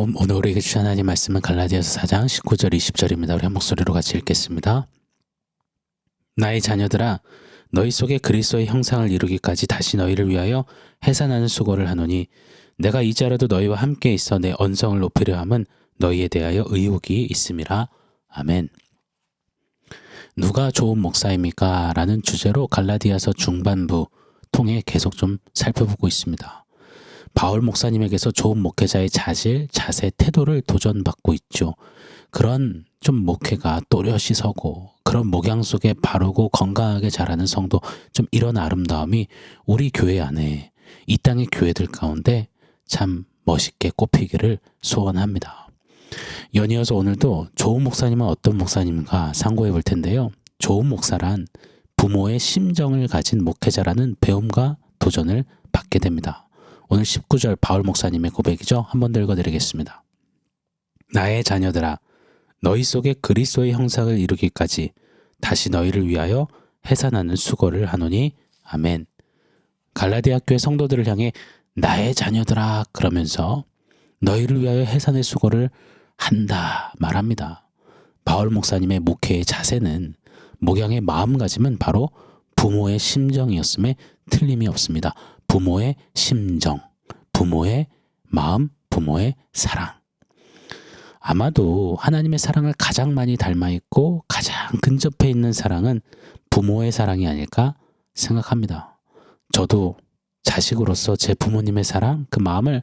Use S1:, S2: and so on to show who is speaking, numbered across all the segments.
S1: 샬롬. 오늘 우리에게 주신 하나님 말씀은 갈라디아서 4장 19절 20절입니다. 우리 한 목소리로 같이 읽겠습니다. 나의 자녀들아, 너희 속에 그리스도의 형상을 이루기까지 다시 너희를 위하여 해산하는 수고를 하노니 내가 이제라도 너희와 함께 있어 내 언성을 높이려 함은 너희에 대하여 의혹이 있음이라. 아멘. 누가 좋은 목사입니까? 라는 주제로 갈라디아서 중반부 통해 계속 좀 살펴보고 있습니다. 바울 목사님에게서 좋은 목회자의 자질, 자세, 태도를 도전받고 있죠. 그런 좀 목회가 또렷이 서고 그런 목양 속에 바르고 건강하게 자라는 성도, 좀 이런 아름다움이 우리 교회 안에, 이 땅의 교회들 가운데 참 멋있게 꼽히기를 소원합니다. 연이어서 오늘도 좋은 목사님은 어떤 목사님인가 상고해 볼 텐데요. 좋은 목사란 부모의 심정을 가진 목회자라는 배움과 도전을 받게 됩니다. 오늘 19절 바울 목사님의 고백이죠. 한 번 더 읽어드리겠습니다. 나의 자녀들아, 너희 속에 그리스도의 형상을 이루기까지 다시 너희를 위하여 해산하는 수고를 하노니. 아멘. 갈라디아 교회 성도들을 향해 나의 자녀들아 그러면서 너희를 위하여 해산의 수고를 한다 말합니다. 바울 목사님의 목회의 자세는, 목양의 마음가짐은 바로 부모의 심정이었음에 틀림이 없습니다. 부모의 심정, 부모의 마음, 부모의 사랑. 아마도 하나님의 사랑을 가장 많이 닮아있고 가장 근접해 있는 사랑은 부모의 사랑이 아닐까 생각합니다. 저도 자식으로서 제 부모님의 사랑, 그 마음을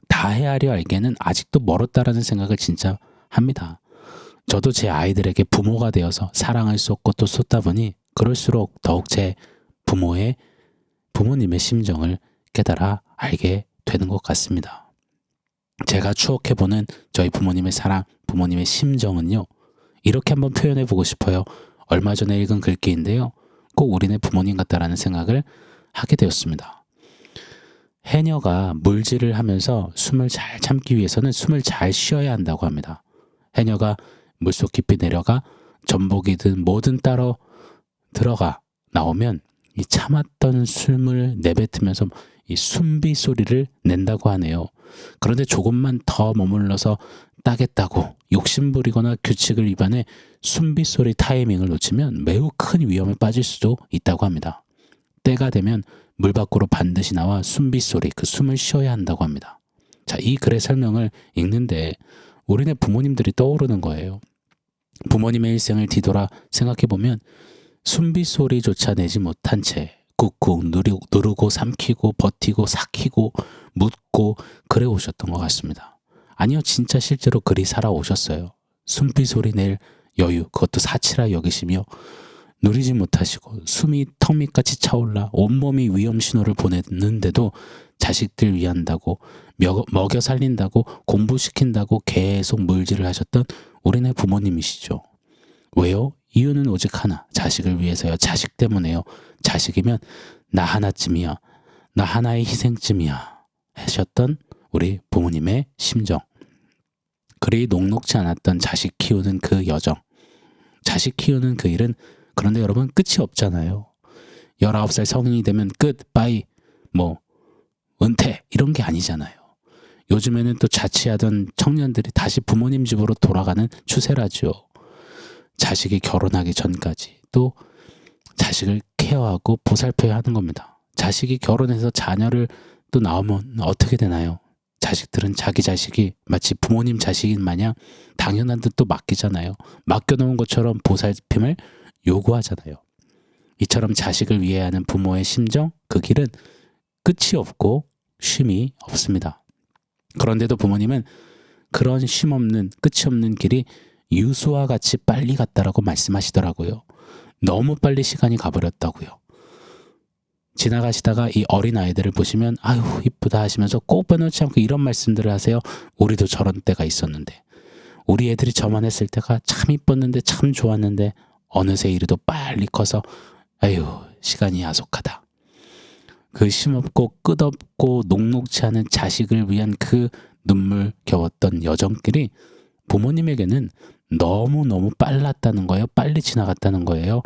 S1: 다 헤아려 알기에는 아직도 멀었다라는 생각을 진짜 합니다. 저도 제 아이들에게 부모가 되어서 사랑을 쏟고 또 쏟다 보니 그럴수록 더욱 제 부모님의 심정을 깨달아 알게 되는 것 같습니다. 제가 추억해보는 저희 부모님의 사랑, 부모님의 심정은요, 이렇게 한번 표현해보고 싶어요. 얼마 전에 읽은 글귀인데요, 꼭 우리네 부모님 같다라는 생각을 하게 되었습니다. 해녀가 물질을 하면서 숨을 잘 참기 위해서는 숨을 잘 쉬어야 한다고 합니다. 해녀가 물속 깊이 내려가 전복이든 뭐든 따러 들어가 나오면 이 참았던 숨을 내뱉으면서 이 숨비 소리를 낸다고 하네요. 그런데 조금만 더 머물러서 따겠다고 욕심부리거나 규칙을 위반해 숨비 소리 타이밍을 놓치면 매우 큰 위험에 빠질 수도 있다고 합니다. 때가 되면 물 밖으로 반드시 나와 숨비 소리, 그 숨을 쉬어야 한다고 합니다. 자, 이 글의 설명을 읽는데 우리네 부모님들이 떠오르는 거예요. 부모님의 일생을 뒤돌아 생각해보면 숨비 소리조차 내지 못한 채 꾹꾹 누르고 삼키고 버티고 삭히고 묻고 그래 오셨던 것 같습니다. 아니요, 진짜 실제로 그리 살아오셨어요. 숨비 소리 낼 여유, 그것도 사치라 여기시며 누리지 못하시고 숨이 턱 밑까지 차올라 온몸이 위험 신호를 보냈는데도 자식들 위한다고, 먹여 살린다고, 공부시킨다고 계속 물질을 하셨던 우리네 부모님이시죠. 왜요? 이유는 오직 하나, 자식을 위해서요. 자식 때문에요. 자식이면 나 하나쯤이야, 나 하나의 희생쯤이야 하셨던 우리 부모님의 심정. 그리 녹록지 않았던 자식 키우는 그 여정, 자식 키우는 그 일은, 그런데 여러분 끝이 없잖아요. 19살 성인이 되면 끝, 빠이, 은퇴 이런 게 아니잖아요. 요즘에는 또 자취하던 청년들이 다시 부모님 집으로 돌아가는 추세라죠. 자식이 결혼하기 전까지 또 자식을 케어하고 보살펴야 하는 겁니다. 자식이 결혼해서 자녀를 또 나오면 어떻게 되나요? 자식들은 자기 자식이 마치 부모님 자식인 마냥 당연한 듯 또 맡기잖아요. 맡겨놓은 것처럼 보살핌을 요구하잖아요. 이처럼 자식을 위해 하는 부모의 심정, 그 길은 끝이 없고 쉼이 없습니다. 그런데도 부모님은 그런 쉼 없는, 끝이 없는 길이 유수와 같이 빨리 갔다라고 말씀하시더라고요. 너무 빨리 시간이 가버렸다고요. 지나가시다가 이 어린아이들을 보시면 아유 이쁘다 하시면서 꼭 빼놓지 않고 이런 말씀들을 하세요. 우리도 저런 때가 있었는데, 우리 애들이 저만 했을 때가 참 이뻤는데, 참 좋았는데 어느새 이리도 빨리 커서 아유 시간이 야속하다. 그 쉼없고 끝없고 녹록지 않은 자식을 위한 그 눈물 겨웠던 여정길이 부모님에게는 너무너무 빨랐다는 거예요. 빨리 지나갔다는 거예요.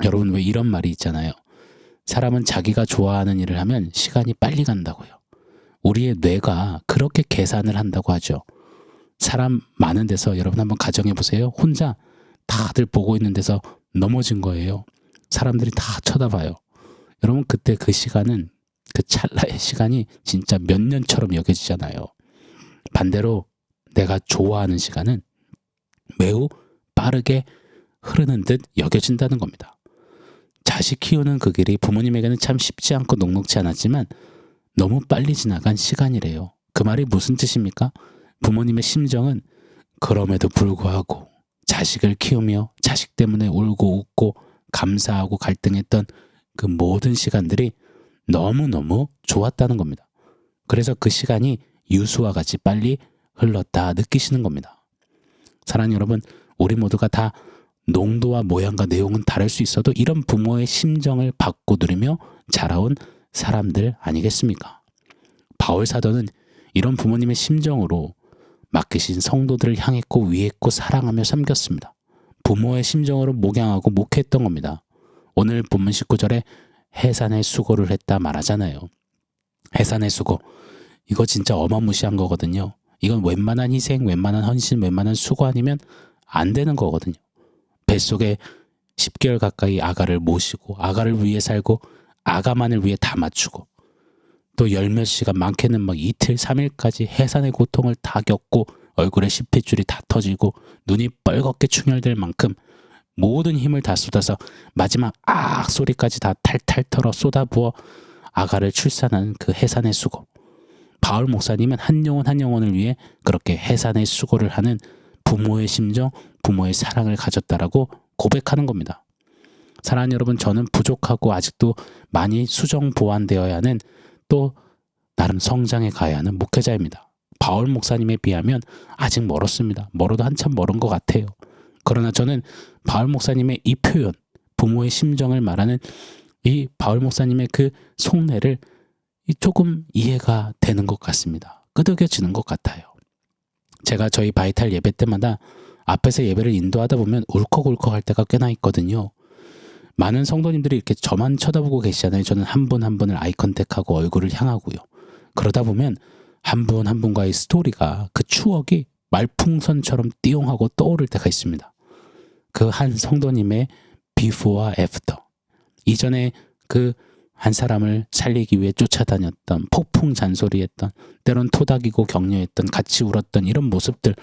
S1: 여러분, 왜 이런 말이 있잖아요. 사람은 자기가 좋아하는 일을 하면 시간이 빨리 간다고요. 우리의 뇌가 그렇게 계산을 한다고 하죠. 사람 많은 데서 여러분 한번 가정해 보세요. 혼자 다들 보고 있는 데서 넘어진 거예요. 사람들이 다 쳐다봐요. 여러분 그때 그 시간은 그 찰나의 시간이 진짜 몇 년처럼 여겨지잖아요. 반대로 내가 좋아하는 시간은 매우 빠르게 흐르는 듯 여겨진다는 겁니다. 자식 키우는 그 길이 부모님에게는 참 쉽지 않고 녹록지 않았지만 너무 빨리 지나간 시간이래요. 그 말이 무슨 뜻입니까? 부모님의 심정은 그럼에도 불구하고 자식을 키우며 자식 때문에 울고 웃고 감사하고 갈등했던 그 모든 시간들이 너무너무 좋았다는 겁니다. 그래서 그 시간이 유수와 같이 빨리 흘렀다 느끼시는 겁니다. 사랑하는 여러분, 우리 모두가 다 농도와 모양과 내용은 다를 수 있어도 이런 부모의 심정을 받고 누리며 자라온 사람들 아니겠습니까? 바울 사도는 이런 부모님의 심정으로 맡기신 성도들을 향했고 위했고 사랑하며 섬겼습니다. 부모의 심정으로 목양하고 목회했던 겁니다. 오늘 본문 19절에 해산의 수고를 했다 말하잖아요. 해산의 수고, 이거 진짜 어마무시한 거거든요. 이건 웬만한 희생, 웬만한 헌신, 웬만한 수고 아니면 안 되는 거거든요. 뱃속에 10개월 가까이 아가를 모시고 아가를 위해 살고 아가만을 위해 다 맞추고 또 열 몇 시간, 많게는 막 이틀, 3일까지 해산의 고통을 다 겪고 얼굴에 십핏줄이 다 터지고 눈이 빨갛게 충혈될 만큼 모든 힘을 다 쏟아서 마지막 악 소리까지 다 탈탈 털어 쏟아부어 아가를 출산한 그 해산의 수고. 바울 목사님은 한 영혼 한 영혼을 위해 그렇게 해산의 수고를 하는 부모의 심정, 부모의 사랑을 가졌다라고 고백하는 겁니다. 사랑하는 여러분, 저는 부족하고 아직도 많이 수정 보완되어야 하는 또 나름 성장해 가야 하는 목회자입니다. 바울 목사님에 비하면 아직 멀었습니다. 멀어도 한참 멀은 것 같아요. 그러나 저는 바울 목사님의 이 표현, 부모의 심정을 말하는 이 바울 목사님의 그 속내를 조금 이해가 되는 것 같습니다. 끄덕여지는 것 같아요. 제가 저희 바이탈 예배 때마다 앞에서 예배를 인도하다 보면 울컥울컥 할 때가 꽤나 있거든요. 많은 성도님들이 이렇게 저만 쳐다보고 계시잖아요. 저는 한 분 한 분을 아이 컨택하고 얼굴을 향하고요. 그러다 보면 한 분 한 분과의 스토리가, 그 추억이 말풍선처럼 띠용하고 떠오를 때가 있습니다. 그 한 성도님의 비포와 애프터, 이전에 그 한 사람을 살리기 위해 쫓아다녔던, 폭풍 잔소리했던, 때론 토닥이고 격려했던, 같이 울었던 이런 모습들,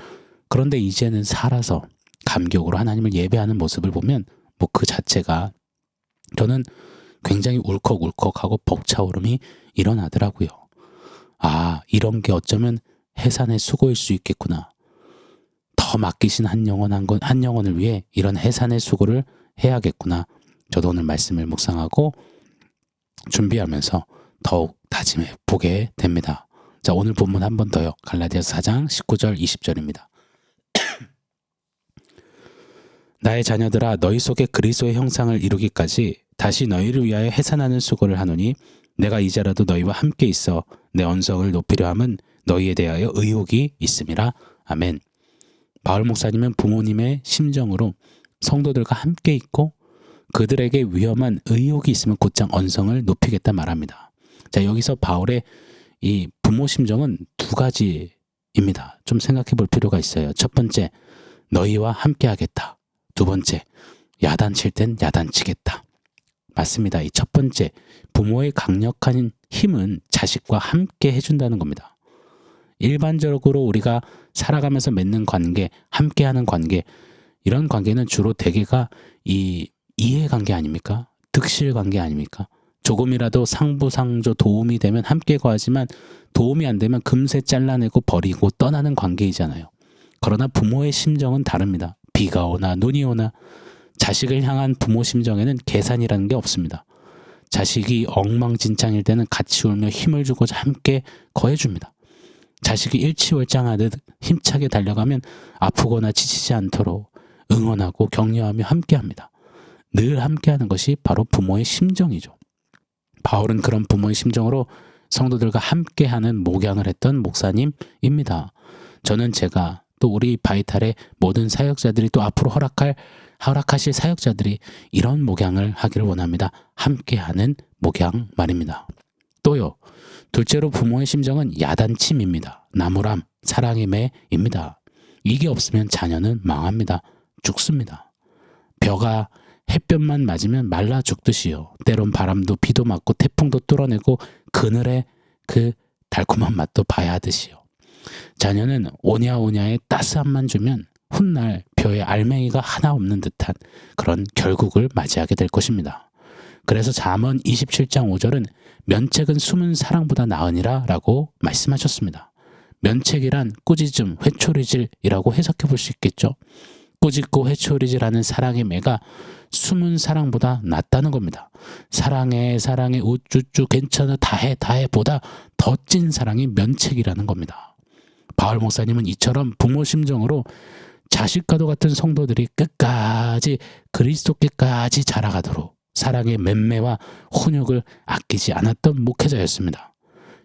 S1: 그런데 이제는 살아서 감격으로 하나님을 예배하는 모습을 보면 뭐 그 자체가 저는 굉장히 울컥울컥하고 벅차오름이 일어나더라고요. 아, 이런 게 어쩌면 해산의 수고일 수 있겠구나. 더 맡기신 한 영혼을 위해 이런 해산의 수고를 해야겠구나. 저도 오늘 말씀을 묵상하고 준비하면서 더욱 다짐해 보게 됩니다. 자, 오늘 본문 한 번 더요. 갈라디아서 4장 19절 20절입니다. 나의 자녀들아, 너희 속에 그리스도의 형상을 이루기까지 다시 너희를 위하여 해산하는 수고를 하노니 내가 이제라도 너희와 함께 있어 내 언성을 높이려 함은 너희에 대하여 의혹이 있음이라. 아멘. 바울 목사님은 부모님의 심정으로 성도들과 함께 있고 그들에게 위험한 의혹이 있으면 곧장 언성을 높이겠다 말합니다. 자, 여기서 바울의 이 부모 심정은 두 가지입니다. 좀 생각해 볼 필요가 있어요. 첫 번째, 너희와 함께 하겠다. 두 번째, 야단칠 땐 야단치겠다. 맞습니다. 이 첫 번째, 부모의 강력한 힘은 자식과 함께 해준다는 겁니다. 일반적으로 우리가 살아가면서 맺는 관계, 함께하는 관계, 이런 관계는 주로 대개가 이 이해관계 아닙니까? 득실관계 아닙니까? 조금이라도 상부상조 도움이 되면 함께 거하지만 도움이 안 되면 금세 잘라내고 버리고 떠나는 관계이잖아요. 그러나 부모의 심정은 다릅니다. 비가 오나 눈이 오나 자식을 향한 부모 심정에는 계산이라는 게 없습니다. 자식이 엉망진창일 때는 같이 울며 힘을 주고 함께 거해줍니다. 자식이 일취월장하듯 힘차게 달려가면 아프거나 지치지 않도록 응원하고 격려하며 함께합니다. 늘 함께하는 것이 바로 부모의 심정이죠. 바울은 그런 부모의 심정으로 성도들과 함께하는 목양을 했던 목사님입니다. 저는 제가 또 우리 바이탈의 모든 사역자들이 또 앞으로 허락하실 사역자들이 이런 목양을 하기를 원합니다. 함께하는 목양 말입니다. 또요. 둘째로 부모의 심정은 야단침입니다. 나무람, 사랑의 매입니다. 이게 없으면 자녀는 망합니다. 죽습니다. 벼가 햇볕만 맞으면 말라 죽듯이요. 때론 바람도 비도 맞고 태풍도 뚫어내고 그늘의 그 달콤한 맛도 봐야 하듯이요. 자녀는 오냐오냐의 따스함만 주면 훗날 벼에 알맹이가 하나 없는 듯한 그런 결국을 맞이하게 될 것입니다. 그래서 잠언 27장 5절은 면책은 숨은 사랑보다 나으니라 라고 말씀하셨습니다. 면책이란 꾸짖음, 회초리질이라고 해석해 볼 수 있겠죠. 꾸짖고 회초리질하는 사랑의 매가 숨은 사랑보다 낫다는 겁니다. 사랑해 우쭈쭈 괜찮아 다해 보다 더 찐 사랑이 면책이라는 겁니다. 바울 목사님은 이처럼 부모 심정으로 자식과도 같은 성도들이 끝까지 그리스도께까지 자라가도록 사랑의 맴매와 훈육을 아끼지 않았던 목회자였습니다.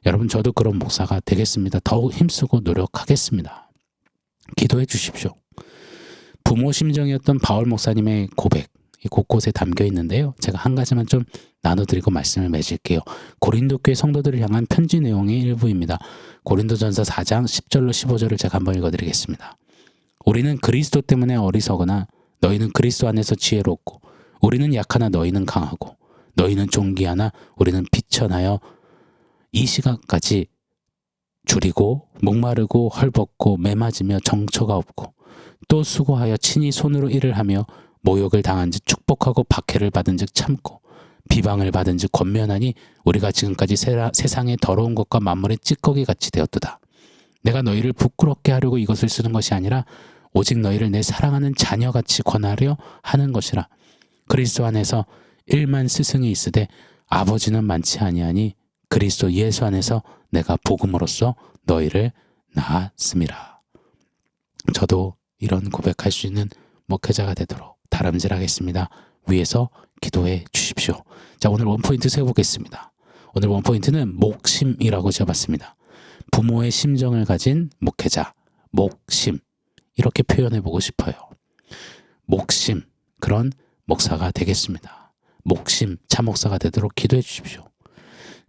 S1: 여러분, 저도 그런 목사가 되겠습니다. 더욱 힘쓰고 노력하겠습니다. 기도해 주십시오. 부모 심정이었던 바울 목사님의 고백, 이 곳곳에 담겨 있는데요. 제가 한 가지만 좀 나눠드리고 말씀을 맺을게요. 고린도 교회 성도들을 향한 편지 내용의 일부입니다. 고린도전서 4장 10절로 15절을 제가 한번 읽어드리겠습니다. 우리는 그리스도 때문에 어리석으나 너희는 그리스도 안에서 지혜롭고 우리는 약하나 너희는 강하고 너희는 존귀하나 우리는 비천하여 이 시간까지 줄이고 목마르고 헐벗고 매맞으며 정처가 없고 또 수고하여 친히 손으로 일을 하며 모욕을 당한 즉 축복하고 박해를 받은 즉 참고 비방을 받은 즉 권면하니 우리가 지금까지 세상의 더러운 것과 만물의 찌꺼기 같이 되었도다. 내가 너희를 부끄럽게 하려고 이것을 쓰는 것이 아니라 오직 너희를 내 사랑하는 자녀같이 권하려 하는 것이라. 그리스도 안에서 1만 스승이 있으되 아버지는 많지 아니하니 그리스도 예수 안에서 내가 복음으로써 너희를 낳았음이라. 저도 이런 고백할 수 있는 목회자가 되도록 다름질하겠습니다. 위에서 기도해 주십시오. 자, 오늘 원포인트 세워보겠습니다. 오늘 원포인트는 목심이라고 지어봤습니다. 부모의 심정을 가진 목회자, 목심, 이렇게 표현해보고 싶어요. 목심, 그런 목사가 되겠습니다. 목심, 참목사가 되도록 기도해 주십시오.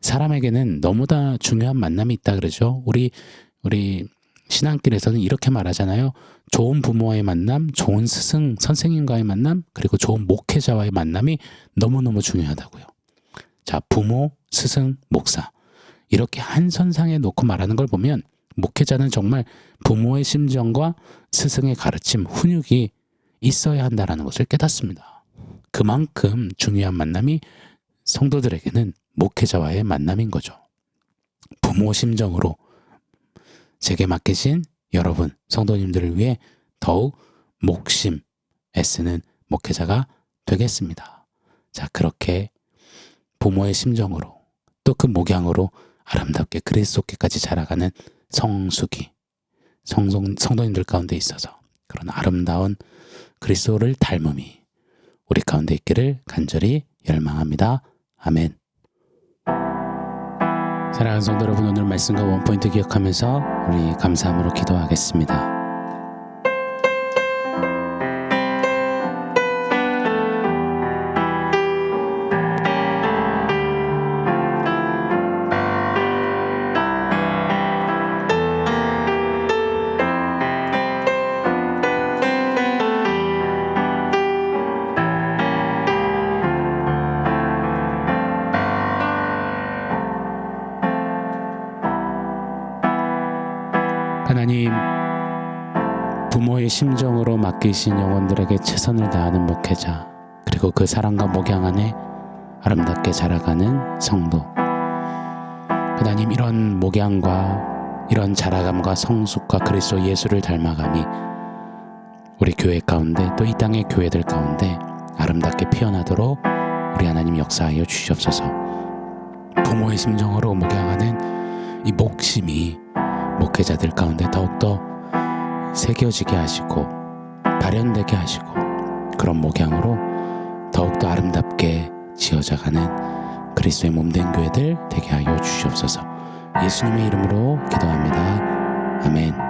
S1: 사람에게는 너무나 중요한 만남이 있다 그러죠. 우리 신앙길에서는 이렇게 말하잖아요. 좋은 부모와의 만남, 좋은 스승, 선생님과의 만남, 그리고 좋은 목회자와의 만남이 너무너무 중요하다고요. 자, 부모, 스승, 목사, 이렇게 한 선상에 놓고 말하는 걸 보면 목회자는 정말 부모의 심정과 스승의 가르침, 훈육이 있어야 한다는 것을 깨닫습니다. 그만큼 중요한 만남이 성도들에게는 목회자와의 만남인 거죠. 부모 심정으로 제게 맡기신 여러분 성도님들을 위해 더욱 목심 애쓰는 목회자가 되겠습니다. 자, 그렇게 부모의 심정으로 또 그 목양으로 아름답게 그리스도께까지 자라가는 성수기 성도님들 가운데 있어서 그런 아름다운 그리스도를 닮음이 우리 가운데 있기를 간절히 열망합니다. 아멘. 사랑하는 성도 여러분, 오늘 말씀과 원포인트 기억하면서 우리 감사함으로 기도하겠습니다. 하나님, 부모의 심정으로 맡기신 영혼들에게 최선을 다하는 목회자, 그리고 그 사랑과 목양 안에 아름답게 자라가는 성도, 하나님, 이런 목양과 이런 자라감과 성숙과 그리스도 예수를 닮아감이 우리 교회 가운데 또 이 땅의 교회들 가운데 아름답게 피어나도록 우리 하나님 역사하여 주시옵소서. 부모의 심정으로 목양하는 이 목심이 목회자들 가운데 더욱더 새겨지게 하시고 발현되게 하시고 그런 목양으로 더욱더 아름답게 지어져가는 그리스도의 몸된 교회들 되게 하여 주시옵소서. 예수님의 이름으로 기도합니다. 아멘.